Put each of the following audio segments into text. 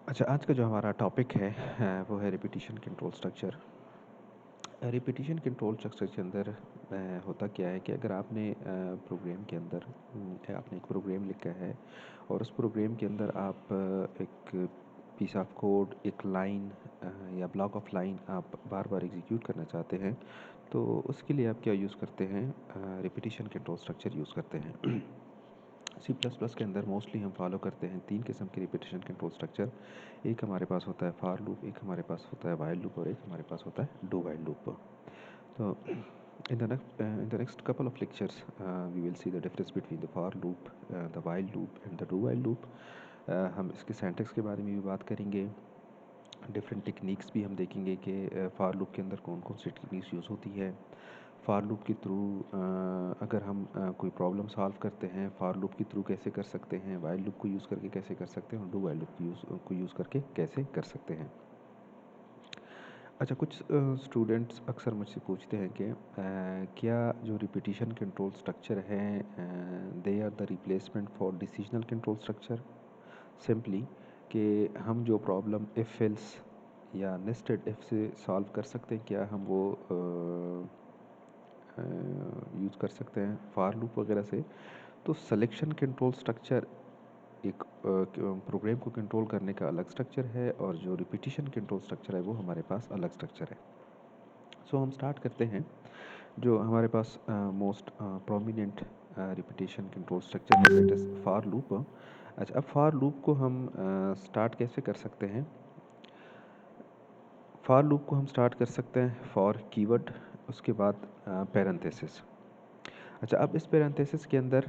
अच्छा, आज का जो हमारा टॉपिक है वो है repetition control structure. Repetition control structure के अंदर होता क्या है कि अगर आपने प्रोग्राम के अंदर आपने एक प्रोग्राम लिखा है और उस प्रोग्राम के अंदर आप एक पीस ऑफ कोड, एक लाइन या ब्लॉक ऑफ लाइन आप बार बार एग्जीक्यूट करना चाहते हैं, तो उसके लिए आप क्या यूज़ करते हैं? रिपीटिशन कंट्रोल स्ट्रक्चर यूज़ करते हैं। सी प्लस प्लस के अंदर मोस्टली हम फॉलो करते हैं तीन किस्म के रिपीटिशन कंट्रोल स्ट्रक्चर। एक हमारे पास होता है फॉर लूप, एक हमारे पास होता है वाइल लूप और एक हमारे पास होता है डू वाइल लूप। तो in the next couple of lectures, we will see the difference between the for loop, the while loop and the do while loop. हम इसके सिंटैक्स के बारे में भी बात करेंगे। डिफरेंट टेक्निक्स भी हम देखेंगे कि फॉर लूप के अंदर कौन कौन सी टेक्निक्स यूज़ होती है। फॉर लूप के थ्रू अगर हम कोई प्रॉब्लम सॉल्व करते हैं, फॉर लूप के थ्रू कैसे कर सकते हैं, वाइल लूप को यूज़ करके कैसे कर सकते हैं और डू वाइल लूप को यूज़ करके कैसे कर सकते हैं। अच्छा, कुछ स्टूडेंट्स अक्सर मुझसे पूछते हैं कि क्या जो रिपीटिशन कंट्रोल स्ट्रक्चर है they are the replacement for decisional control structure. Simply कि हम जो प्रॉब्लम इफ एल्स या नेस्टेड इफ से सॉल्व कर सकते हैं, क्या हम वो यूज़ कर सकते हैं फॉर लूप वगैरह से। तो सिलेक्शन कंट्रोल स्ट्रक्चर एक प्रोग्राम को कंट्रोल करने का अलग स्ट्रक्चर है और जो रिपीटिशन कंट्रोल स्ट्रक्चर है वो हमारे पास अलग स्ट्रक्चर है। सो हम स्टार्ट करते हैं जो हमारे पास most prominent repetition control structure है, दैट इज़ फॉर लूप। अच्छा, अब फॉर लूप को हम स्टार्ट कैसे कर सकते हैं? फॉर लूप को हम स्टार्ट कर सकते हैं फॉर कीवर्ड, उसके बाद पैरेंथेसिस। अच्छा, अब इस पैरेंथेसिस के अंदर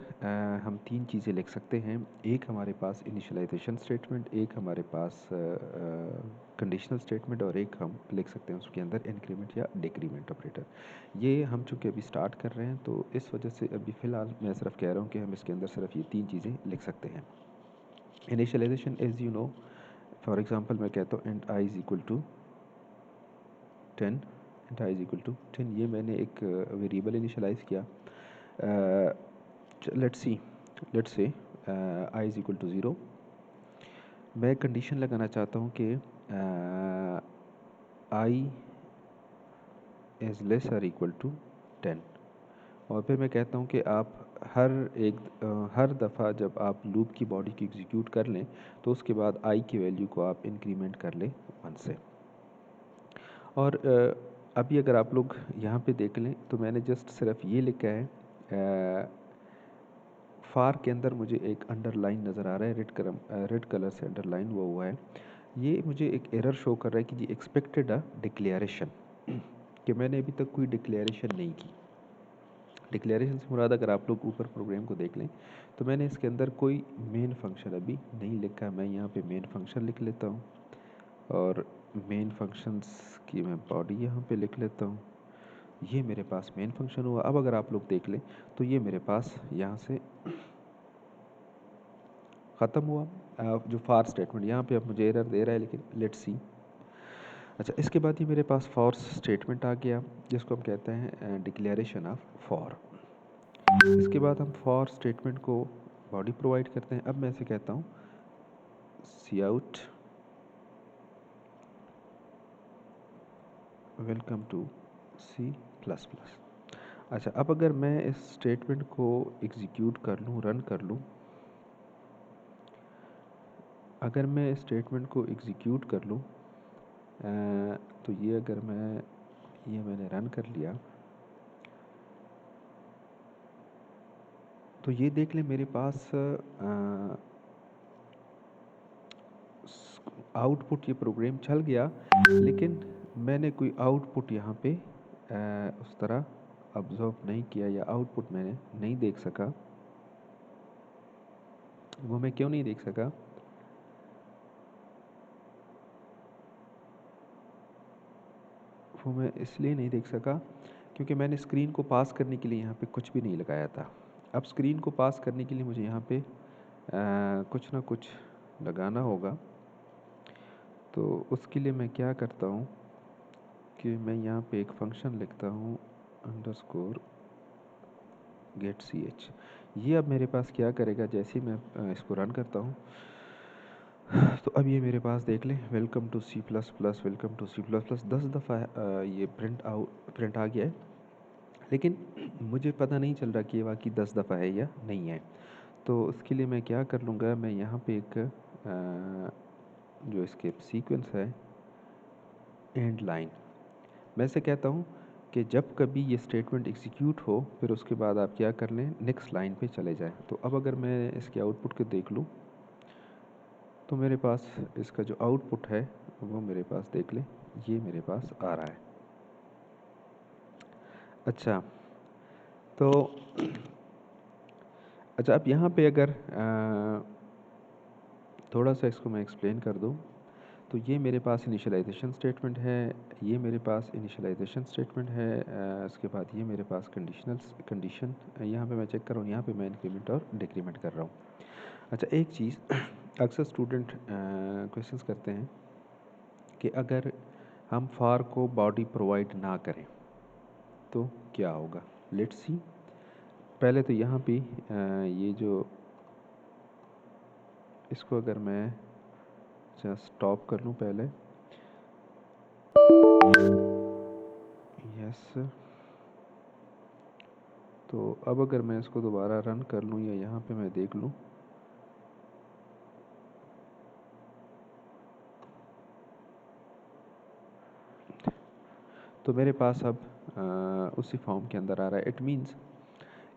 हम तीन चीज़ें लिख सकते हैं। एक हमारे पास इनिशियलाइजेशन स्टेटमेंट, एक हमारे पास कंडीशनल स्टेटमेंट और एक हम लिख सकते हैं उसके अंदर इंक्रीमेंट या डिक्रीमेंट ऑपरेटर। ये हम चूँकि अभी स्टार्ट कर रहे हैं तो इस वजह से अभी फ़िलहाल मैं सिर्फ कह रहा हूँ कि हम इसके अंदर सिर्फ ये तीन चीज़ें लिख सकते हैं। Initialization as you know, for example मैं कहता हूँ int I is equal to 10, int I is equal to 10, ये मैंने एक वेरिएबल इनिशियलाइज़ किया। Let's see, let's say I is equal to 0। मैं कंडीशन लगाना चाहता हूँ कि आई इज़ लेस और इक्वल टू 10 और फिर मैं कहता हूँ कि आप हर दफ़ा जब आप लूप की बॉडी को एग्जीक्यूट कर लें तो उसके बाद आई की वैल्यू को आप इंक्रीमेंट कर लें 1 से। और अभी अगर आप लोग यहाँ पे देख लें तो मैंने जस्ट सिर्फ ये लिखा है, फार के अंदर मुझे एक अंडरलाइन नज़र आ रहा है, रेड कलर से अंडरलाइन हुआ है। ये मुझे एक एरर शो कर रहा है कि जी एक्सपेक्टेड अ डिक्लेरेशन, कि मैंने अभी तक कोई डिक्लेरेशन नहीं की। डिक्लेरेशन से मुराद अगर आप लोग ऊपर प्रोग्राम को देख लें तो मैंने इसके अंदर कोई मेन फंक्शन अभी नहीं लिखा। मैं यहाँ पे मेन फंक्शन लिख लेता हूँ और मेन फंक्शंस की मैं बॉडी यहाँ पे लिख लेता हूँ। ये मेरे पास मेन फंक्शन हुआ। अब अगर आप लोग देख लें तो ये मेरे पास यहाँ से ख़त्म हुआ। जो फार स्टेटमेंट यहाँ पे अब मुझे एरर दे रहा है, लेकिन लेट्स सी। अच्छा, इसके बाद ये मेरे पास फॉर स्टेटमेंट आ गया जिसको हम कहते हैं डिक्लेरेशन ऑफ फॉर। इसके बाद हम फॉर स्टेटमेंट को बॉडी प्रोवाइड करते हैं। अब मैं इसे कहता हूँ C out welcome to C plus plus. अच्छा, अब अगर मैं इस स्टेटमेंट को एग्जीक्यूट कर लूँ, रन कर लूँ, अगर मैं इस स्टेटमेंट को एग्जीक्यूट कर लूँ तो ये अगर मैंने रन कर लिया तो ये देख लें मेरे पास आउटपुट ये प्रोग्राम चल गया, लेकिन मैंने कोई आउटपुट यहाँ पे उस तरह ऑब्जर्व नहीं किया या आउटपुट मैंने नहीं देख सका। वो मैं क्यों नहीं देख सका? वो मैं इसलिए नहीं देख सका क्योंकि मैंने स्क्रीन को पास करने के लिए यहाँ पे कुछ भी नहीं लगाया था। अब स्क्रीन को पास करने के लिए मुझे यहाँ पे कुछ ना कुछ लगाना होगा। तो उसके लिए मैं क्या करता हूँ कि मैं यहाँ पे एक फंक्शन लिखता हूँ अंडरस्कोर get ch। ये अब मेरे पास क्या करेगा, जैसे ही मैं इसको रन करता हूँ तो अब ये मेरे पास देख लें, welcome to C plus plus, welcome to C plus plus 10 दफ़ा ये प्रिंट आ गया है, लेकिन मुझे पता नहीं चल रहा कि ये वाकई 10 दफ़ा है या नहीं है। तो उसके लिए मैं क्या कर लूँगा, मैं यहाँ पे एक जो इसके सीक्वेंस है एंड लाइन, मैं से कहता हूँ कि जब कभी ये स्टेटमेंट एग्जीक्यूट हो फिर उसके बाद आप क्या कर लें, नेक्स्ट लाइन पे चले जाएं। तो अब अगर मैं इसके आउटपुट को देख लूँ तो मेरे पास इसका जो आउटपुट है वो मेरे पास देख लें, ये मेरे पास आ रहा है। अच्छा, तो अच्छा अब यहाँ पे अगर थोड़ा सा इसको मैं एक्सप्लेन कर दूँ, तो ये मेरे पास इनिशियलाइजेशन स्टेटमेंट है, ये मेरे पास इनिशियलाइजेशन स्टेटमेंट है, इसके बाद ये मेरे पास कंडीशन यहाँ पे मैं चेक कर रहा हूँ, यहाँ पे मैं इंक्रीमेंट और डिक्रीमेंट कर रहा हूँ। अच्छा, एक चीज़ अक्सर स्टूडेंट क्वेश्चंस करते हैं कि अगर हम फार को बॉडी प्रोवाइड ना करें तो क्या होगा। लेट्स सी, पहले तो यहाँ पे ये जो इसको अगर मैं स्टॉप कर लूँ पहले, यस, तो अब अगर मैं इसको दोबारा रन कर लूँ या यहाँ पे मैं देख लूँ, तो मेरे पास अब उसी फॉर्म के अंदर आ रहा है। इट मीन्स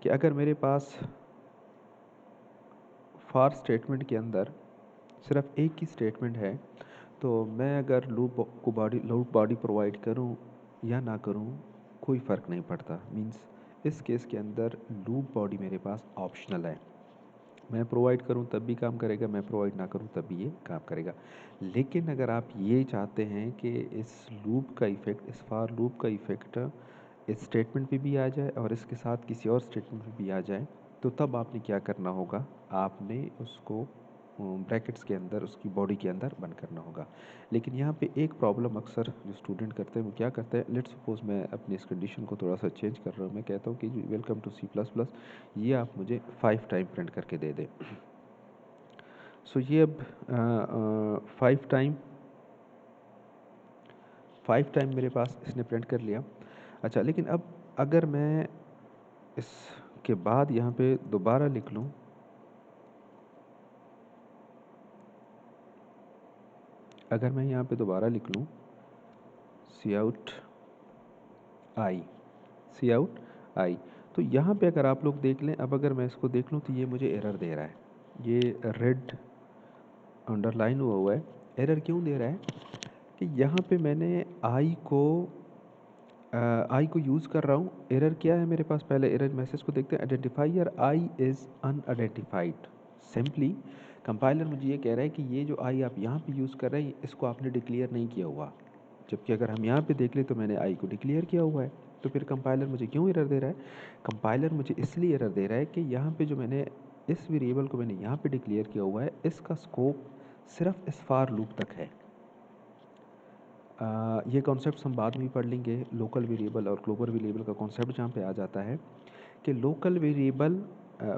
कि अगर मेरे पास फॉर स्टेटमेंट के अंदर सिर्फ एक ही स्टेटमेंट है, तो मैं अगर लूप बॉडी प्रोवाइड करूं या ना करूं कोई फ़र्क नहीं पड़ता। मींस इस केस के अंदर लूप बॉडी मेरे पास ऑप्शनल है, मैं प्रोवाइड करूं तब भी काम करेगा, मैं प्रोवाइड ना करूं तब भी ये काम करेगा। लेकिन अगर आप ये चाहते हैं कि इस लूप का इफ़ेक्ट, इस फॉर लूप का इफ़ेक्ट इस स्टेटमेंट पे भी आ जाए और इसके साथ किसी और स्टेटमेंट पे भी आ जाए, तो तब आपने क्या करना होगा, आपने उसको ब्रैकेट्स के अंदर, उसकी बॉडी के अंदर बंद करना होगा। लेकिन यहाँ पे एक प्रॉब्लम अक्सर जो स्टूडेंट करते हैं वो क्या करते हैं, लेट्स सपोज मैं अपनी इस कंडीशन को थोड़ा सा चेंज कर रहा हूँ, मैं कहता हूँ कि welcome to C plus plus, ये आप मुझे 5 टाइम प्रिंट करके दे दें। सो ये अब 5 टाइम मेरे पास इसने प्रिंट कर लिया। अच्छा, लेकिन अब अगर मैं इसके बाद यहाँ पे दोबारा लिख लूँ, अगर मैं यहाँ पे दोबारा लिख लूँ सी out I, C out I, तो यहाँ पे अगर आप लोग देख लें, अब अगर मैं इसको देख लूँ तो ये मुझे एरर दे रहा है, ये रेड अंडरलाइन हुआ हुआ है। एरर क्यों दे रहा है कि यहाँ पे मैंने आई को यूज़ कर रहा हूँ। एरर क्या है मेरे पास, पहले एरर मैसेज को देखते हैं। Identifier I is unidentified. Simply compiler मुझे ये कह रहा है कि ये जो आई आप यहाँ पे यूज़ कर रहे हैं इसको आपने डिक्लेयर नहीं किया हुआ, जबकि अगर हम यहाँ पे देख ले तो मैंने आई को डिक्लेयर किया हुआ है। तो फिर कंपाइलर मुझे क्यों एरर दे रहा है, कंपाइलर मुझे इसलिए एरर दे रहा है कि यहाँ पे जो मैंने इस वेरिएबल को मैंने यहाँ पे डिक्लेयर किया हुआ है, इसका स्कोप सिर्फ इस फार लूप तक है। ये कॉन्सेप्ट हम बाद में भी पढ़ लेंगे, लोकल वेरिएबल और ग्लोबल वेरिएबल का कॉन्सेप्ट जहाँ पे आ जाता है कि लोकल वेरिएबल,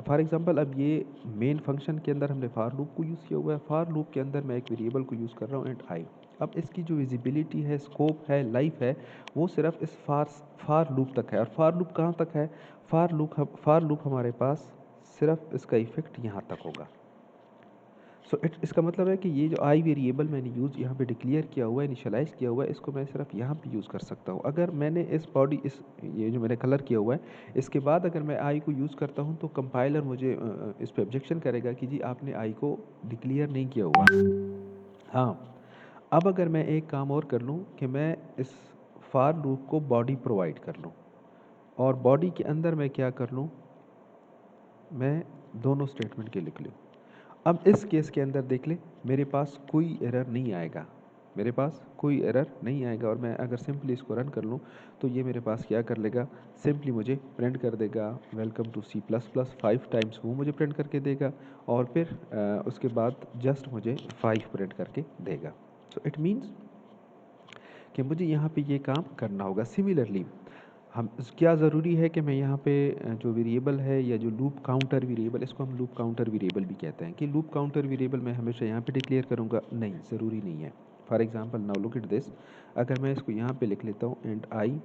फॉर एग्जांपल अब ये मेन फंक्शन के अंदर हमने फार लूप को यूज़ किया हुआ है, फार लूप के अंदर मैं एक वेरिएबल को यूज़ कर रहा हूँ एंड आई। अब इसकी जो विजिबिलिटी है, स्कोप है, लाइफ है, वो सिर्फ इस फार लूप तक है। और फार लूप कहाँ तक है, फार लूप हमारे पास सिर्फ इसका इफेक्ट यहाँ तक होगा। सो इसका मतलब है कि ये जो आई वेरिएबल मैंने यूज़ यहाँ पे डिक्लेयर किया हुआ है, इनिशियलाइज़ किया हुआ है, इसको मैं सिर्फ यहाँ पे यूज़ कर सकता हूँ। अगर मैंने इस ये जो मैंने कलर किया हुआ है, इसके बाद अगर मैं आई को यूज़ करता हूँ तो कंपाइलर मुझे इस पे ऑब्जेक्शन करेगा कि जी आपने आई को डिक्लेयर नहीं किया हुआ। हाँ, अब अगर मैं एक काम और कर लूँ कि मैं इस फार लूप को बॉडी प्रोवाइड कर लूँ और बॉडी के अंदर मैं क्या कर लूँ, मैं दोनों स्टेटमेंट के लिख लूँ। अब इस केस के अंदर देख ले, मेरे पास कोई एरर नहीं आएगा, मेरे पास कोई एरर नहीं आएगा। और मैं अगर सिंपली इसको रन कर लूँ तो ये मेरे पास क्या कर लेगा, सिंपली मुझे प्रिंट कर देगा welcome to C plus plus 5 times, वो मुझे प्रिंट करके देगा और फिर उसके बाद जस्ट मुझे 5 प्रिंट करके देगा। सो इट मीन्स कि मुझे यहाँ पे ये काम करना होगा। सिमिलरली हम क्या ज़रूरी है कि मैं यहाँ पे जो वेरिएबल है या जो लूप काउंटर वेरिएबल, इसको हम लूप काउंटर वेरिएबल भी कहते हैं, कि लूप काउंटर वेरिएबल मैं हमेशा यहाँ पे डिक्लेयर करूँगा? नहीं, ज़रूरी नहीं है। For example now look at this, अगर मैं इसको यहाँ पे लिख लेता हूँ एंड आई,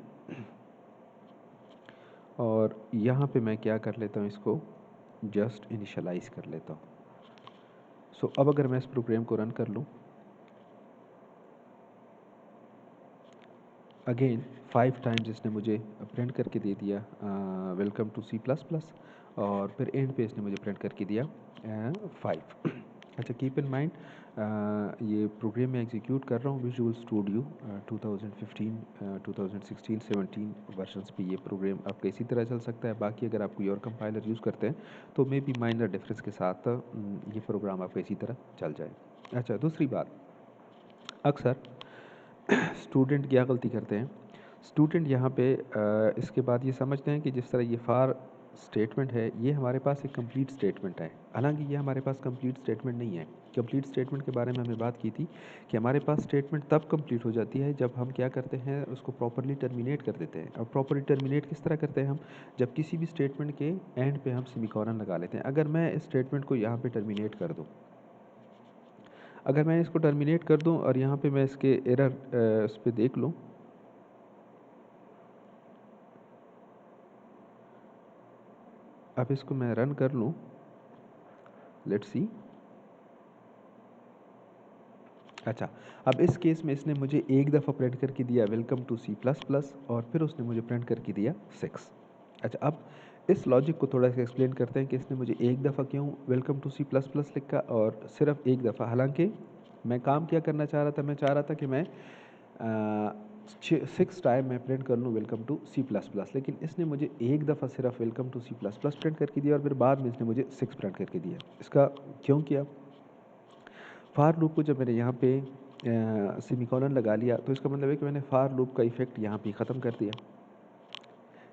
और यहाँ पे मैं क्या कर लेता हूँ, इसको जस्ट इनिशियलाइज कर लेता हूँ। सो अब अगर मैं इस प्रोग्राम को रन कर लूँ, अगेन 5 टाइम्स इसने मुझे प्रिंट करके दे दिया welcome to C plus plus, और फिर एंड पे इसने मुझे प्रिंट करके दिया 5। अच्छा, कीप इन माइंड ये प्रोग्राम मैं एग्जीक्यूट कर रहा हूँ विजुअल स्टूडियो 2015 2016 17 वर्जन्स पे। ये प्रोग्राम आपका इसी तरह चल सकता है। बाकी अगर आप कोई और कंपाइलर यूज़ करते हैं तो मे बी माइनर डिफरेंस के साथ ये प्रोग्राम आपका इसी तरह चल जाए। अच्छा, दूसरी बात, अक्सर स्टूडेंट क्या गलती करते हैं, स्टूडेंट यहाँ पे इसके बाद ये समझते हैं कि जिस तरह ये फार स्टेटमेंट है, ये हमारे पास एक कंप्लीट स्टेटमेंट है। हालांकि ये हमारे पास कंप्लीट स्टेटमेंट नहीं है। कंप्लीट स्टेटमेंट के बारे में हमने बात की थी कि हमारे पास स्टेटमेंट तब कंप्लीट हो जाती है जब हम क्या करते हैं, उसको प्रॉपरली टर्मिनेट कर देते हैं। और प्रॉपरली टर्मिनेट किस तरह करते हैं हम, जब किसी भी स्टेटमेंट के एंड पे हम सेमीकोलन लगा लेते हैं। अगर मैं इस स्टेटमेंट को यहाँ पे टर्मिनेट कर दूँ, अगर मैं इसको टर्मिनेट कर दूं और यहाँ पे मैं इसके एरर इस पर देख लूँ, अब इसको मैं रन कर लूँ, लेट्स सी। अच्छा, अब इस केस में इसने मुझे एक दफ़ा प्रिंट करके दिया welcome to C plus plus, और फिर उसने मुझे प्रिंट करके दिया 6। अच्छा, अब इस लॉजिक को थोड़ा सा एक्सप्लेन करते हैं कि इसने मुझे एक दफ़ा क्यों welcome to C plus plus लिखा और सिर्फ एक दफ़ा। हालांकि मैं काम क्या करना चाह रहा था, मैं चाह रहा था कि मैं 6 टाइम मैं प्रिंट कर लूँ welcome to C plus plus, लेकिन इसने मुझे एक दफ़ा सिर्फ welcome to C plus plus print करके दिया और फिर बाद में इसने मुझे 6 प्रिंट करके दिया। इसका क्यों किया? फार लूप को जब मैंने यहाँ पे सेमीकोलन लगा लिया, तो इसका मतलब है कि मैंने फार लूप का इफ़ेक्ट यहाँ पे ख़त्म कर दिया,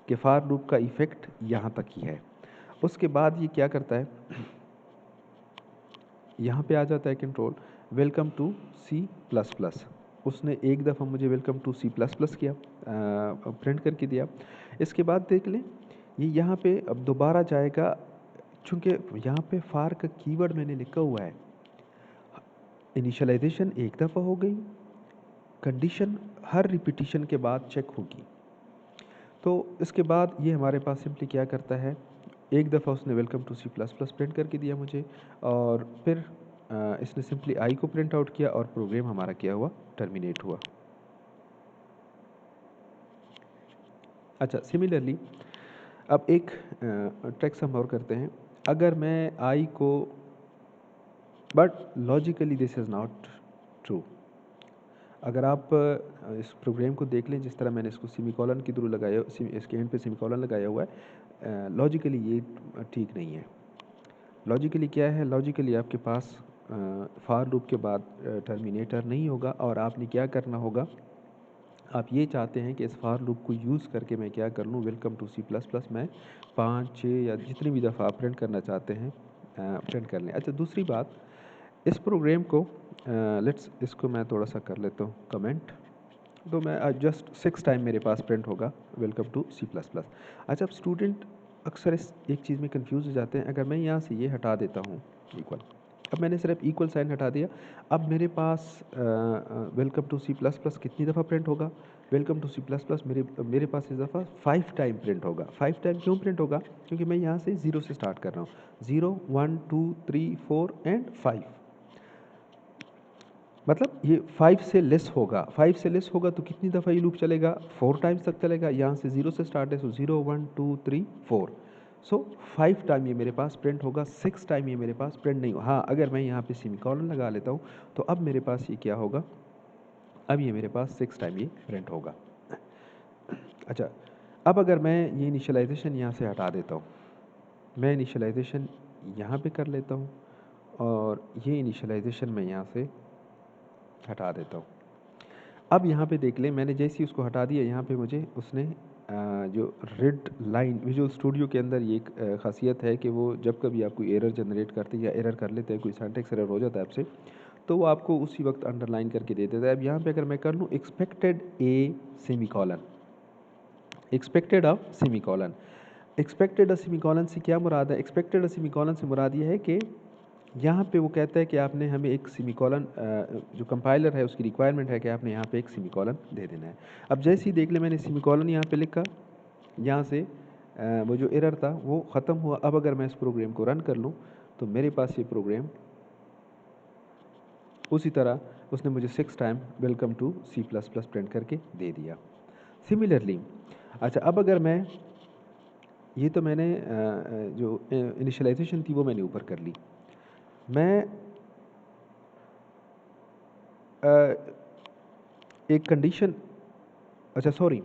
कि फार लूप का इफ़ेक्ट यहाँ तक ही है। उसके बाद ये क्या करता है, यहाँ पे आ जाता है control welcome to C plus plus. उसने एक दफ़ा मुझे welcome to C plus plus किया, प्रिंट करके दिया। इसके बाद देख लें, ये यहाँ पे अब दोबारा जाएगा, चूँकि यहाँ पे फार का कीवर्ड मैंने लिखा हुआ है। इनिशियलाइजेशन एक दफ़ा हो गई, कंडीशन हर रिपीटिशन के बाद चेक होगी। तो इसके बाद ये हमारे पास सिंपली क्या करता है, एक दफ़ा उसने welcome to C plus plus print करके दिया मुझे, और फिर इसने सिंपली आई को प्रिंट आउट किया और प्रोग्राम हमारा क्या हुआ, टर्मिनेट हुआ। अच्छा, सिमिलरली अब एक ट्रिक्स हम और करते हैं। अगर मैं आई को, but logically this is not true. अगर आप इस प्रोग्राम को देख लें, जिस तरह मैंने इसको सेमीकोलन के थ्रू लगाया, इसके एंड पे सेमीकोलन लगाया हुआ है, लॉजिकली ये ठीक नहीं है। लॉजिकली क्या है, लॉजिकली आपके पास फार लूप के बाद टर्मिनेटर नहीं होगा, और आपने क्या करना होगा, आप ये चाहते हैं कि इस फार लूप को यूज़ करके मैं क्या कर लूँ, welcome to C plus plus मैं 5 6 या जितनी भी दफ़ा आप प्रिंट करना चाहते हैं प्रिंट कर लें। अच्छा, दूसरी बात, इस प्रोग्राम को लेट्स इसको मैं थोड़ा सा कर लेता हूँ कमेंट, तो मैं जस्ट 6 टाइम मेरे पास प्रिंट होगा welcome to C plus plus. अच्छा, अब स्टूडेंट अक्सर इस एक चीज़ में कंफ्यूज हो जाते हैं। अगर मैं यहाँ से ये हटा देता हूँ इक्वल, अब मैंने सिर्फ इक्वल साइन हटा दिया, अब मेरे पास welcome to C plus plus कितनी दफ़ा प्रिंट होगा, welcome to C plus plus मेरे मेरे पास इस दफ़ा 5 टाइम प्रिंट होगा। 5 टाइम क्यों प्रिंट होगा, क्योंकि मैं यहाँ से 0 से स्टार्ट कर रहा हूँ, 0 1 2 3 4 एंड 5। मतलब ये 5 से लेस होगा, 5 से लेस होगा तो कितनी दफ़ा ये लूप चलेगा, 4 टाइम्स तक चलेगा। यहाँ से 0 से स्टार्ट है, सो 0 1 2 3 4, सो 5 टाइम ये मेरे पास प्रिंट होगा, 6 टाइम ये मेरे पास प्रिंट नहीं होगा। हाँ, अगर मैं यहाँ पे सेमीकोलन लगा लेता हूँ तो अब मेरे पास ये क्या होगा, अब ये मेरे पास 6 टाइम ये प्रिंट होगा। अच्छा, अब अगर मैं ये इनिशियलाइजेशन यहाँ से हटा देता हूँ, मैं इनिशियलाइजेशन यहाँ पे कर लेता हूँ, और ये इनिशियलाइजेशन मैं यहाँ से हटा देता हूँ। अब यहाँ पे देख लें, मैंने जैसे ही उसको हटा दिया, यहाँ पे मुझे उसने जो रेड लाइन, विजुअल स्टूडियो के अंदर ये एक खासियत है कि वो जब कभी आप कोई एरर जनरेट करते हैं या एरर कर लेते हैं, कोई सिंटैक्स एरर हो जाता है आपसे, तो वो आपको उसी वक्त अंडरलाइन करके दे देता है। अब यहाँ पे अगर मैं कर लूँ expected A semicolon, expected a semicolon. Expected a semicolon से क्या मुराद है? एक्सपेक्टेड अ सेमीकोलन से मुराद ये है कि यहाँ पे वो कहता है कि आपने हमें एक सेमीकोलन, जो कंपाइलर है उसकी रिक्वायरमेंट है कि आपने यहाँ पे एक सेमीकोलन दे देना है। अब जैसे ही देख ले मैंने सेमीकोलन यहाँ पे लिखा, यहाँ से वो जो एरर था वो ख़त्म हुआ। अब अगर मैं इस प्रोग्राम को रन कर लूँ तो मेरे पास ये प्रोग्राम उसी तरह उसने मुझे 6 time welcome to C plus plus print करके दे दिया। सिमिलरली अच्छा, अब अगर मैं ये तो मैंने जो इनिशियलाइजेशन थी वो मैंने ऊपर कर ली। मैं एक कंडीशन, अच्छा सॉरी,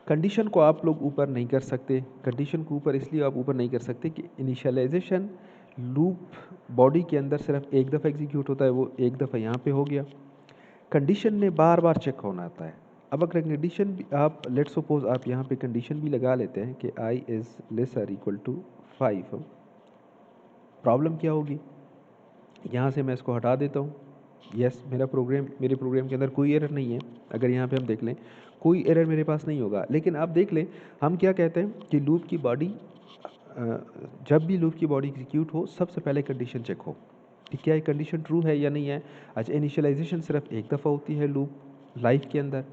कंडीशन को आप लोग ऊपर नहीं कर सकते। कंडीशन को ऊपर इसलिए आप ऊपर नहीं कर सकते कि इनिशियलाइजेशन लूप बॉडी के अंदर सिर्फ एक दफ़ा एग्जीक्यूट होता है, वो एक दफ़ा यहाँ पे हो गया। कंडीशन ने बार बार चेक होना आता है। अब अगर कंडीशन भी आप लेट्स सपोज आप यहाँ पे कंडीशन भी लगा लेते हैं कि I is lesser equal to 5, problem क्या होगी? यहाँ से मैं इसको हटा देता हूँ। यस, मेरे प्रोग्राम के अंदर कोई एरर नहीं है। अगर यहाँ पे हम देख लें कोई एरर मेरे पास नहीं होगा। लेकिन आप देख लें हम क्या कहते हैं कि लूप की बॉडी, जब भी लूप की बॉडी एग्जीक्यूट हो सबसे पहले कंडीशन चेक हो कि क्या ये कंडीशन ट्रू है या नहीं है। अच्छा, इनिशियलाइजेशन सिर्फ एक दफ़ा होती है लूप लाइफ के अंदर,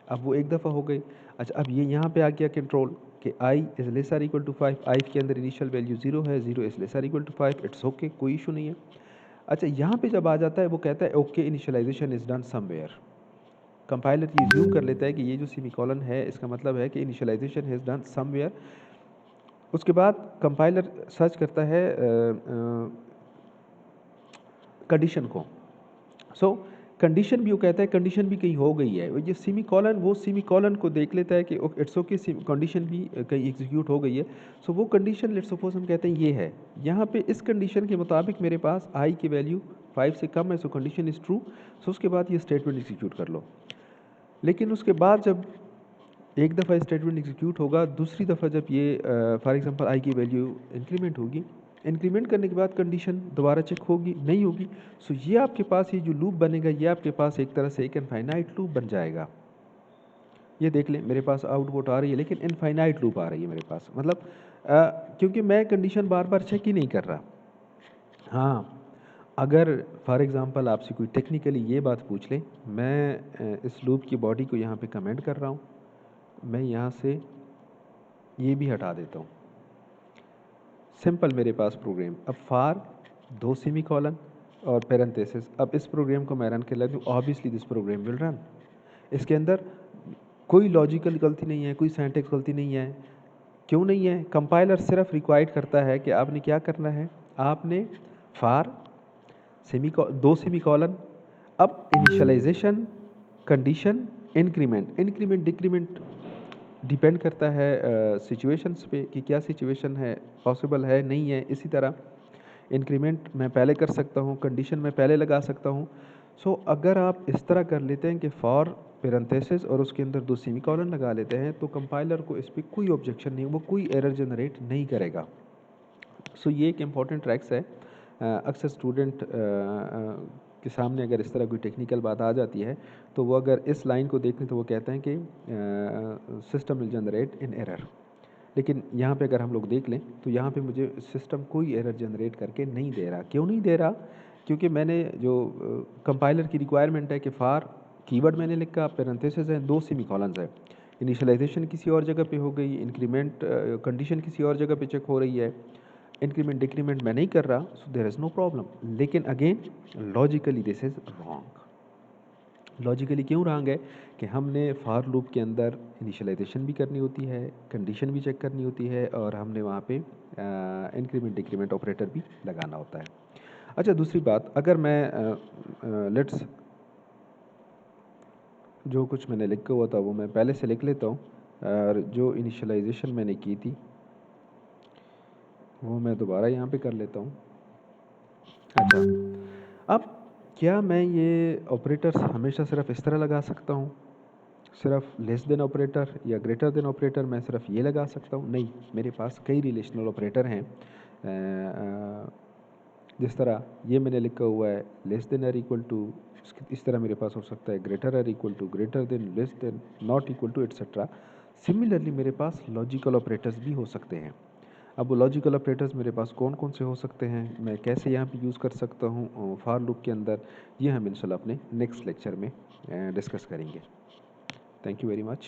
अब वो एक दफ़ा हो गई। अच्छा, अब ये यहाँ पे आ गया कंट्रोल कि I is lesser equal to 5, I के अंदर इनिशियल वैल्यू 0 है, 0 is lesser equal to 5, it's okay, कोई इशू नहीं है। अच्छा, यहाँ पे जब आ जाता है वो कहता है okay initialization is done somewhere. Compiler ये ज्यूम कर लेता है कि ये जो सेमीकोलन है इसका मतलब है कि इनिशियलाइजेशन इज़ डन समवेयर। उसके बाद कंपाइलर सर्च करता है कंडीशन को। सो कंडीशन भी वो कहता है कंडीशन भी कहीं हो गई है, वो ये सेमीकोलन, वो सेमीकोलन को देख लेता है कि इट्स ओके कंडीशन भी कहीं एग्जीक्यूट हो गई है। सो वो कंडीशन लेट्स सपोज हम कहते हैं ये है, यहाँ पे इस कंडीशन के मुताबिक मेरे पास आई की वैल्यू 5 से कम है, सो कंडीशन इज़ ट्रू। सो उसके बाद ये स्टेटमेंट एग्जीक्यूट कर लो। लेकिन उसके बाद जब एक दफ़ा स्टेटमेंट एग्जीक्यूट होगा, दूसरी दफ़ा जब ये फॉर एग्जांपल आई की वैल्यू इंक्रीमेंट होगी, इंक्रीमेंट करने के बाद कंडीशन दोबारा चेक होगी, नहीं होगी। सो ये आपके पास ये जो लूप बनेगा ये आपके पास एक तरह से एक इनफाइनाइट लूप बन जाएगा। ये देख लें मेरे पास आउटपुट आ रही है लेकिन इनफाइनाइट लूप आ रही है मेरे पास, मतलब क्योंकि मैं कंडीशन बार बार चेक ही नहीं कर रहा। हाँ, अगर फॉर एग्ज़ाम्पल आपसे कोई टेक्निकली ये बात पूछ ले, मैं इस लूप की बॉडी को यहाँ पे कमेंट कर रहा हूँ, मैं यहाँ से ये भी हटा देता हूँ। सिंपल मेरे पास प्रोग्राम, अब फार 2 सेमीकोलन और पैरेंथेसिस। अब इस प्रोग्राम को मैं रन कर लेता हूँ, obviously this program will run. इसके अंदर कोई लॉजिकल गलती नहीं है, कोई सिंटैक्स गलती नहीं है। क्यों नहीं है? कंपाइलर सिर्फ रिक्वायर्ड करता है कि आपने क्या करना है, आपने फार 2 सेमीकोलन, अब initialization, condition, increment. Increment decrement depend करता है सिचुएशंस पे कि क्या सिचुएशन है, पॉसिबल है नहीं है। इसी तरह इंक्रीमेंट मैं पहले कर सकता हूँ, कंडीशन मैं पहले लगा सकता हूँ। सो अगर आप इस तरह कर लेते हैं कि फॉर पैरेंथेसिस और उसके अंदर 2 सेमीकोलन लगा लेते हैं तो कंपाइलर को इस पर कोई ऑब्जेक्शन नहीं, वो कोई एरर जनरेट नहीं करेगा। सो ये एक इम्पॉर्टेंट ट्रैक्स है। अक्सर स्टूडेंट के सामने अगर इस तरह कोई टेक्निकल बात आ जाती है तो वो अगर इस लाइन को देखें तो वो कहते हैं कि system will generate in error. लेकिन यहाँ पे अगर हम लोग देख लें तो यहाँ पे मुझे सिस्टम कोई एरर जनरेट करके नहीं दे रहा। क्यों नहीं दे रहा? क्योंकि मैंने जो कंपाइलर की रिक्वायरमेंट है कि फार कीवर्ड मैंने लिखा, पैरेंथेसिस है, 2 सेमीकोलंस है, इनिशियलाइजेशन किसी और जगह पे हो गई, इंक्रीमेंट कंडीशन किसी और जगह पे चेक हो रही है, इंक्रीमेंट डिक्रीमेंट मैं नहीं कर रहा, so there is no problem. लेकिन again logically this is wrong. Logically क्यों रॉन्ग है कि हमने फॉर लूप के अंदर इनिशियलाइजेशन भी करनी होती है, कंडीशन भी चेक करनी होती है और हमने वहाँ पे इंक्रीमेंट डिक्रीमेंट ऑपरेटर भी लगाना होता है। अच्छा, दूसरी बात, अगर मैं लेट्स जो कुछ मैंने लिखा हुआ था वो मैं पहले से लिख लेता हूँ और जो इनिशियलाइजेशन मैंने की थी वो मैं दोबारा यहाँ पे कर लेता हूँ। अच्छा, अब क्या मैं ये ऑपरेटर्स हमेशा सिर्फ इस तरह लगा सकता हूँ, सिर्फ लेस देन ऑपरेटर या ग्रेटर देन ऑपरेटर मैं सिर्फ ये लगा सकता हूँ? नहीं, मेरे पास कई रिलेशनल ऑपरेटर हैं। जिस तरह ये मैंने लिखा हुआ है less than or equal to, इस तरह मेरे पास हो सकता है greater or equal to, greater than, less than, not equal to, etcetera. Similarly मेरे पास लॉजिकल ऑपरेटर्स भी हो सकते हैं। अब वो लॉजिकल ऑपरेटर्स मेरे पास कौन कौन से हो सकते हैं, मैं कैसे यहाँ पे यूज़ कर सकता हूँ फॉर लूप के अंदर, ये हम इंशाल्लाह अपने नेक्स्ट लेक्चर में डिस्कस करेंगे। Thank you very much.